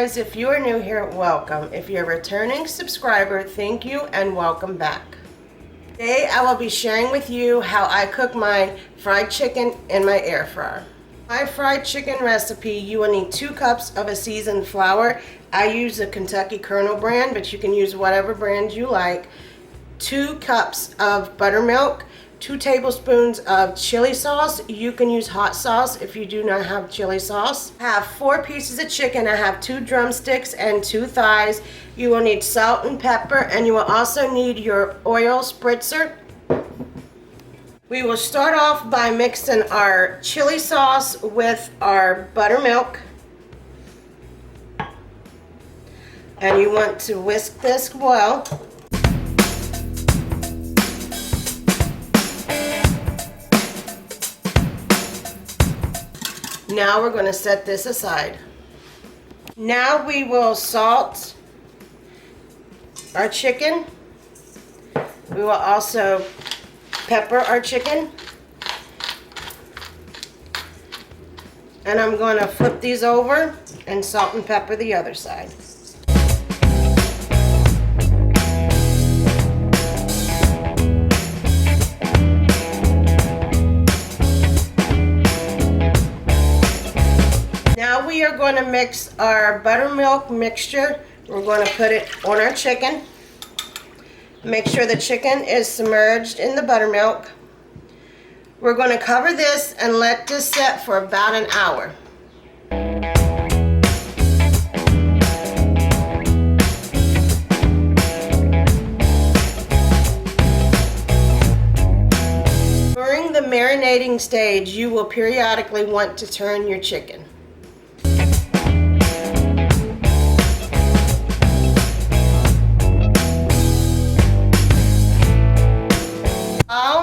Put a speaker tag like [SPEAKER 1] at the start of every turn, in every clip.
[SPEAKER 1] guys, if you are new here, welcome. If you're a returning subscriber, thank you and welcome back. Today I will be sharing with you how I cook my fried chicken in my air fryer. My fried chicken recipe, you will need 2 cups of a seasoned flour. I use the Kentucky Colonel brand, but you can use whatever brand you like. 2 cups of buttermilk, 2 tablespoons of chili sauce. You can use hot sauce if you do not have chili sauce. I have 4 pieces of chicken. I have 2 drumsticks and 2 thighs. You will need salt and pepper, and you will also need your oil spritzer. We will start off by mixing our chili sauce with our buttermilk. And you want to whisk this well. Now we're going to set this aside. Now we will salt our chicken. We will also pepper our chicken. And I'm going to flip these over and salt and pepper the other side. Now we are going to mix our buttermilk mixture. We're going to put it on our chicken. Make sure the chicken is submerged in the buttermilk. We're going to cover this and let this set for about an hour. During the marinating stage, you will periodically want to turn your chicken.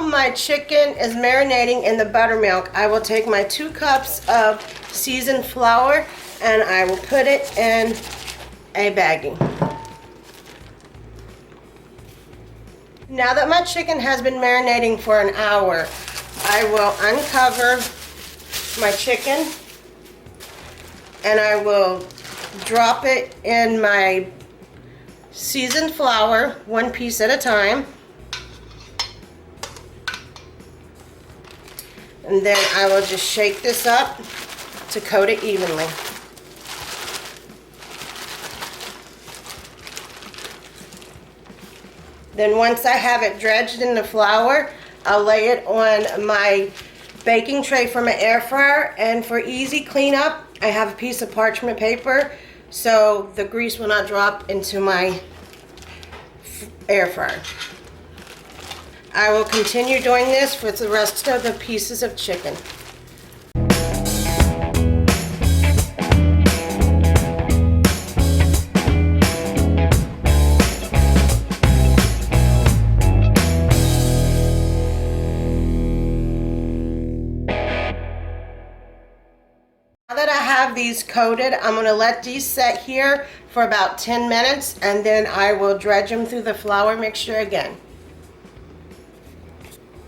[SPEAKER 1] My chicken is marinating in the buttermilk. I will take my 2 cups of seasoned flour and I will put it in a baggie. Now that my chicken has been marinating for an hour, I will uncover my chicken and I will drop it in my seasoned flour, 1 piece at a time. And then I will just shake this up to coat it evenly. Then once I have it dredged in the flour, I'll lay it on my baking tray from an air fryer. And for easy cleanup, I have a piece of parchment paper so the grease will not drop into my air fryer. I will continue doing this for the rest of the pieces of chicken. Now that I have these coated, I'm going to let these set here for about 10 minutes and then I will dredge them through the flour mixture again.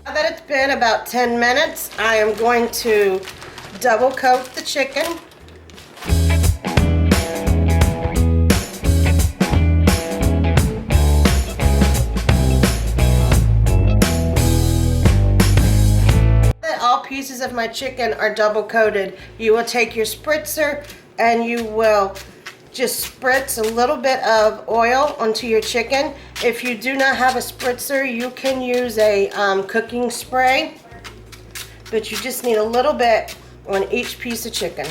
[SPEAKER 1] Now that it's been about 10 minutes, I am going to double coat the chicken. Now that all pieces of my chicken are double coated, you will take your spritzer and you will just spritz a little bit of oil onto your chicken. If you do not have a spritzer, you can use a cooking spray, but you just need a little bit on each piece of chicken.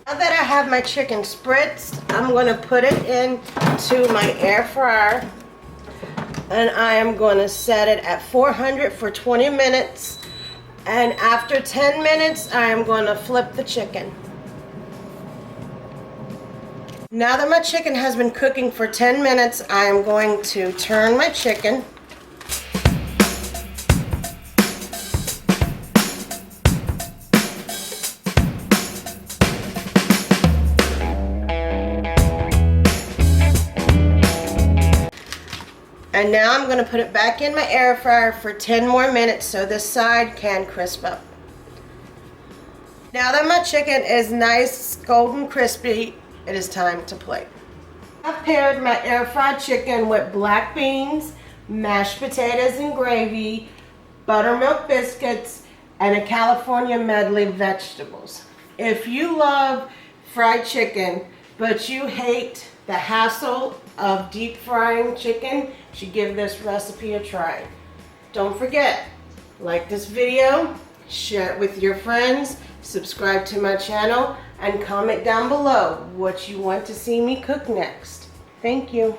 [SPEAKER 1] Now that I have my chicken spritzed, I'm going to put it into my air fryer and I am going to set it at 400 for 20 minutes. And after 10 minutes, I am going to flip the chicken. Now that my chicken has been cooking for 10 minutes, I am going to turn my chicken. And now I'm going to put it back in my air fryer for 10 more minutes so this side can crisp up. Now that my chicken is nice, golden crispy, it is time to plate. I've paired my air fried chicken with black beans, mashed potatoes and gravy, buttermilk biscuits, and a California medley of vegetables. If you love fried chicken, but you hate the hassle of deep frying chicken, you should give this recipe a try. Don't forget, like this video, share it with your friends, subscribe to my channel, and comment down below what you want to see me cook next. Thank you.